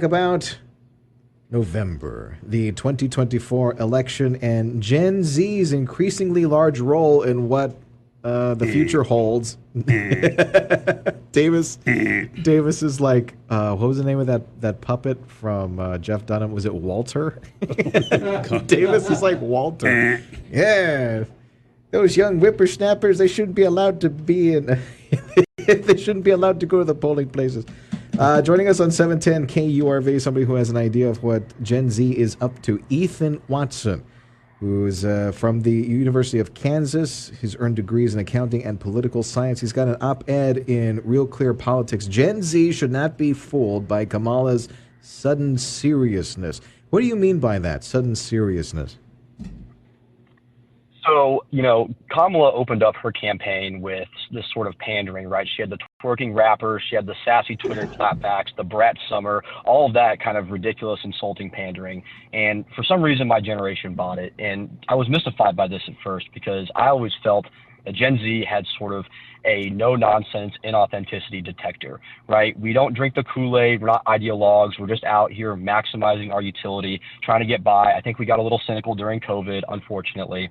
about November, the 2024 election, and Gen Z's increasingly large role in what the future holds. Davis is like, what was the name of that puppet from Jeff Dunham? Was it Walter? Davis is like Walter. Yeah, those young whippersnappers, they shouldn't be allowed to be in. They shouldn't be allowed to go to the polling places. Joining us on 710 KURV, somebody who has an idea of what Gen Z is up to, Ethan Watson, who's from the University of Kansas. He's earned degrees in accounting and political science. He's got an op-ed in Real Clear Politics. Gen Z should not be fooled by Kamala's sudden seriousness. What do you mean by that, sudden seriousness? So, Kamala opened up her campaign with this sort of pandering, right? She had the twerking rappers, she had the sassy Twitter clapbacks, the brat summer, all of that kind of ridiculous, insulting pandering. And for some reason, my generation bought it. And I was mystified by this at first because I always felt that Gen Z had sort of a no-nonsense inauthenticity detector, right? We don't drink the Kool-Aid. We're not ideologues. We're just out here maximizing our utility, trying to get by. I think we got a little cynical during COVID, unfortunately.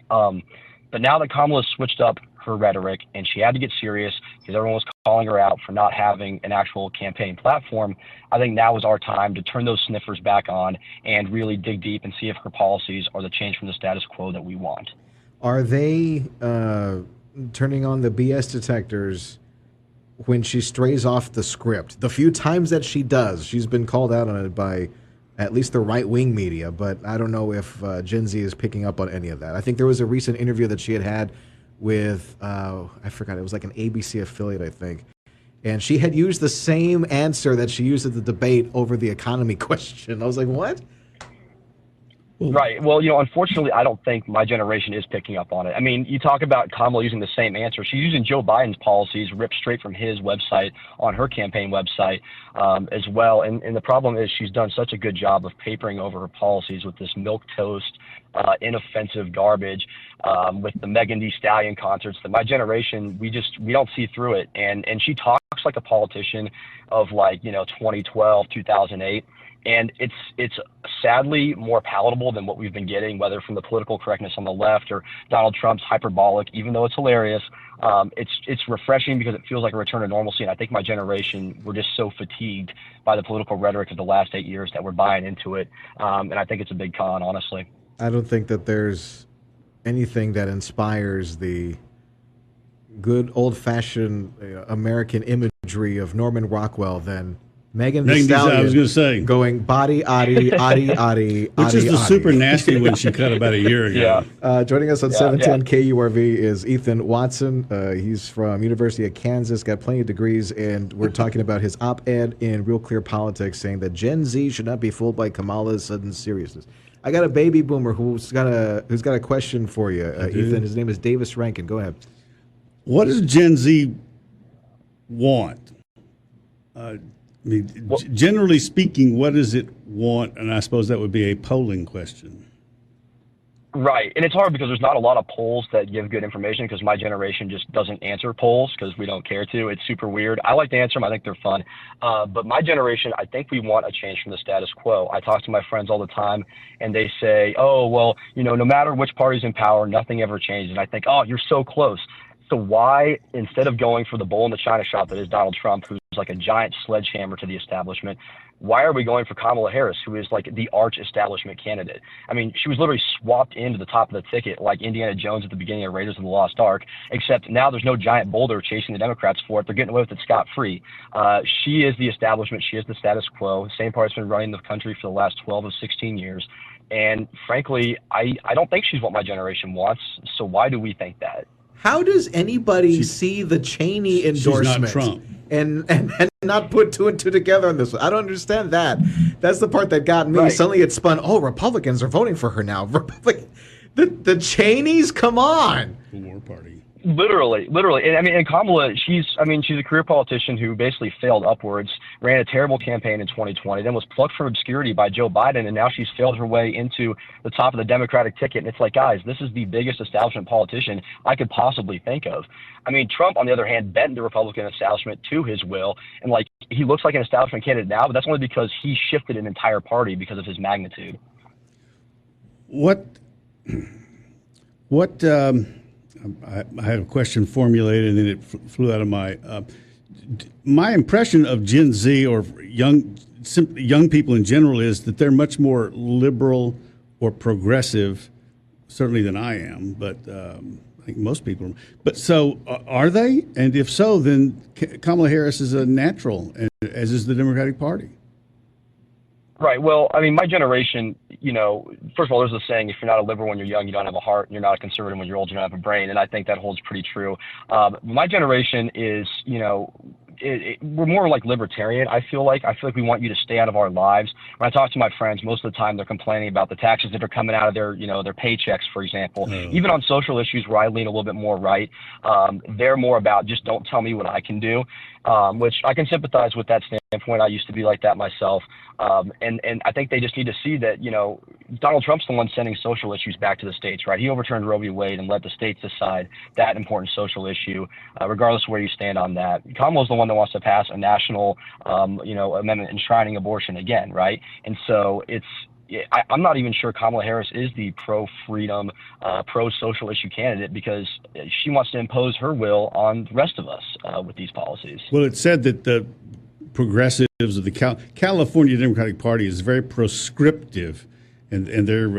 But now that Kamala switched up her rhetoric and she had to get serious because everyone was calling her out for not having an actual campaign platform, I think now is our time to turn those sniffers back on and really dig deep and see if her policies are the change from the status quo that we want. Are they turning on the BS detectors when she strays off the script? The few times that she does, she's been called out on it by at least the right-wing media, but I don't know if Gen Z is picking up on any of that. I think there was a recent interview that she had with, I forgot, it was like an ABC affiliate, I think. And she had used the same answer that she used at the debate over the economy question. I was like, what? Right. Well, unfortunately, I don't think my generation is picking up on it. I mean, you talk about Kamala using the same answer. She's using Joe Biden's policies ripped straight from his website on her campaign website as well. And the problem is she's done such a good job of papering over her policies with this milquetoast, inoffensive garbage, with the Megan Thee Stallion concerts that my generation, we don't see through it. And she talks like a politician of 2012, 2008. And it's sadly more palatable than what we've been getting, whether from the political correctness on the left or Donald Trump's hyperbolic, even though it's hilarious. It's refreshing because it feels like a return to normalcy. And I think my generation, we're just so fatigued by the political rhetoric of the last 8 years that we're buying into it. And I think it's a big con, honestly. I don't think that there's anything that inspires the good old-fashioned American imagery of Norman Rockwell than Megan Thee Stallion. I was going to say going body, oddy, oddy, oddy, which is the super nasty one she cut about a year ago. Yeah. Joining us on 710 KURV is Ethan Watson. He's from University of Kansas, got plenty of degrees, and we're talking about his op-ed in Real Clear Politics saying that Gen Z should not be fooled by Kamala's sudden seriousness. I got a baby boomer who's got a question for you, Ethan. His name is Davis Rankin. Go ahead. What does Gen Z want? Generally speaking, what does it want? And I suppose that would be a polling question. Right. And it's hard because there's not a lot of polls that give good information because my generation just doesn't answer polls because we don't care to. It's super weird. I like to answer them. I think they're fun. But my generation, I think we want a change from the status quo. I talk to my friends all the time and they say, oh, well, no matter which party's in power, nothing ever changes. And I think, oh, you're so close. So why, instead of going for the bull in the china shop that is Donald Trump, who's like a giant sledgehammer to the establishment, why are we going for Kamala Harris, who is like the arch establishment candidate? I mean, she was literally swapped into the top of the ticket like Indiana Jones at the beginning of Raiders of the Lost Ark, except now there's no giant boulder chasing the Democrats for it. They're getting away with it scot-free. She is the establishment. She is the status quo. Same party's been running the country for the last 12 of 16 years. And frankly, I don't think she's what my generation wants. So why do we think that? How does anybody see the Cheney endorsement and not put two and two together on this one? I don't understand that. That's the part that got me. Right. Suddenly it spun, oh, Republicans are voting for her now. The Cheneys, come on. War party. Literally. And I mean, and Kamala, she's a career politician who basically failed upwards, ran a terrible campaign in 2020, then was plucked from obscurity by Joe Biden, and now she's failed her way into the top of the Democratic ticket. And it's like, guys, this is the biggest establishment politician I could possibly think of. I mean, Trump, on the other hand, bent the Republican establishment to his will, and like he looks like an establishment candidate now, but that's only because he shifted an entire party because of his magnitude. I had a question formulated and then it flew out of my impression of Gen Z or young people in general is that they're much more liberal or progressive, certainly than I am, but I think most people are. But so are they? And if so, then Kamala Harris is a natural, as is the Democratic Party. Right. Well, I mean, my generation, first of all, there's a saying, if you're not a liberal when you're young, you don't have a heart. And you're not a conservative when you're old, you don't have a brain. And I think that holds pretty true. My generation is, we're more like libertarian. I feel like we want you to stay out of our lives. When I talk to my friends, most of the time they're complaining about the taxes that are coming out of their paychecks, for example. Even on social issues where I lean a little bit more right, they're more about just don't tell me what I can do, which I can sympathize with that standpoint. I used to be like that myself. And I think they just need to see that, Donald Trump's the one sending social issues back to the states, right? He overturned Roe v. Wade and let the states decide that important social issue, regardless of where you stand on that. Kamala's the one that wants to pass a national, amendment enshrining abortion again, right? And so I'm not even sure Kamala Harris is the pro-freedom, pro-social issue candidate because she wants to impose her will on the rest of us with these policies. Well, it's said that the progressives of the California Democratic Party is very proscriptive, and they're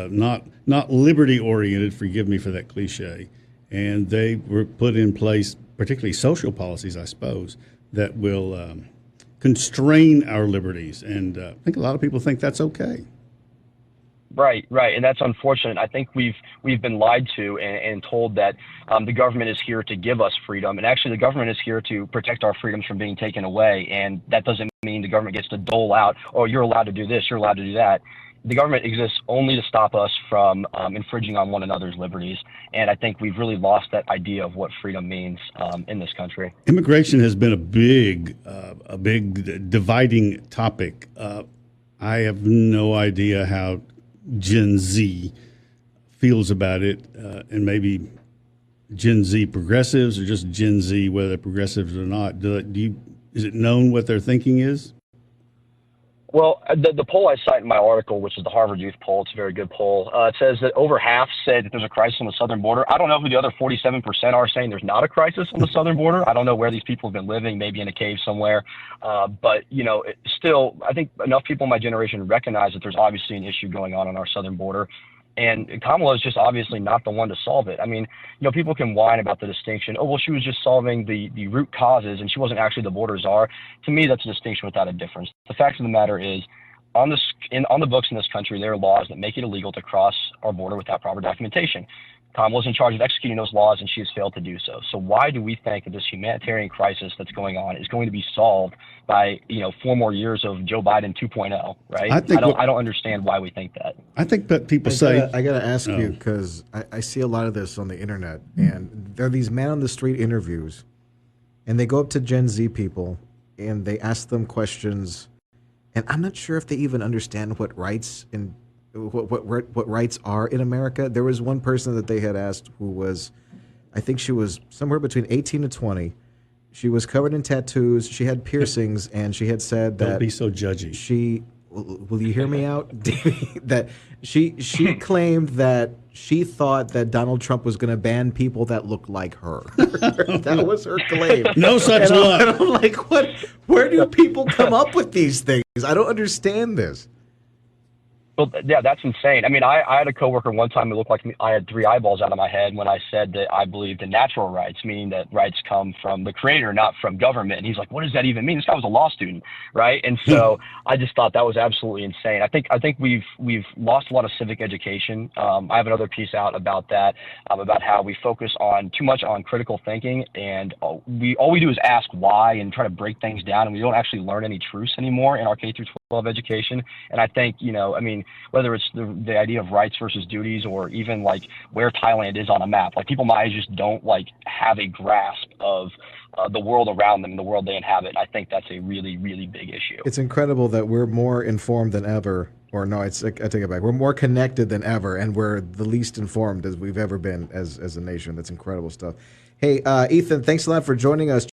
not liberty oriented. Forgive me for that cliche. And they were put in place, particularly social policies, I suppose, that will constrain our liberties. And I think a lot of people think that's okay. Right, and that's unfortunate. I think we've been lied to and told that the government is here to give us freedom, and actually the government is here to protect our freedoms from being taken away. And that doesn't mean the government gets to dole out, oh, you're allowed to do this, you're allowed to do that. The government exists only to stop us from infringing on one another's liberties, and I think we've really lost that idea of what freedom means in this country. Immigration has been a big dividing topic. I have no idea how Gen Z feels about it, and maybe Gen Z progressives or just Gen Z, whether progressives or not. Is it known what their thinking is? Well, the poll I cite in my article, which is the Harvard Youth poll, it's a very good poll. It says that over half said that there's a crisis on the southern border. I don't know who the other 47% are saying there's not a crisis on the southern border. I don't know where these people have been living, maybe in a cave somewhere. But, still, I think enough people in my generation recognize that there's obviously an issue going on our southern border. And Kamala is just obviously not the one to solve it. I mean, people can whine about the distinction. Oh, well, she was just solving the root causes and she wasn't actually the border czar. To me, that's a distinction without a difference. The fact of the matter is, on the books in this country, there are laws that make it illegal to cross our border without proper documentation. Kamala's in charge of executing those laws, and she has failed to do so. So why do we think that this humanitarian crisis that's going on is going to be solved by 4 more years of Joe Biden 2.0? Right? I don't understand why we think that. I think that people say I got to ask you because I see a lot of this on the internet, and there are these man on the street interviews, and they go up to Gen Z people and they ask them questions, and I'm not sure if they even understand what rights and what rights are in America. There was one person that they had asked who was, I think she was somewhere between 18 to 20. She was covered in tattoos. She had piercings, and she had said that. Don't be so judgy. Will you hear me out? That she claimed that she thought that Donald Trump was going to ban people that looked like her. That was her claim. No such luck. And I'm like, what? Where do people come up with these things? I don't understand this. Well, yeah, that's insane. I mean, I had a coworker one time who looked like I had 3 eyeballs out of my head when I said that I believed in natural rights, meaning that rights come from the creator, not from government. And he's like, what does that even mean? This guy was a law student, right? And so I just thought that was absolutely insane. I think we've lost a lot of civic education. I have another piece out about that, about how we focus too much on critical thinking, and all we do is ask why and try to break things down, and we don't actually learn any truths anymore in our K through 12 level of education. And I think, I mean, whether it's the idea of rights versus duties, or even like where Thailand is on a map, like people my age just don't like have a grasp of the world around them, the world they inhabit. I think that's a really, really big issue. It's incredible that we're more informed than ever. Or no, I take it back. We're more connected than ever, and we're the least informed as we've ever been as a nation. That's incredible stuff. Hey, Ethan, thanks a lot for joining us.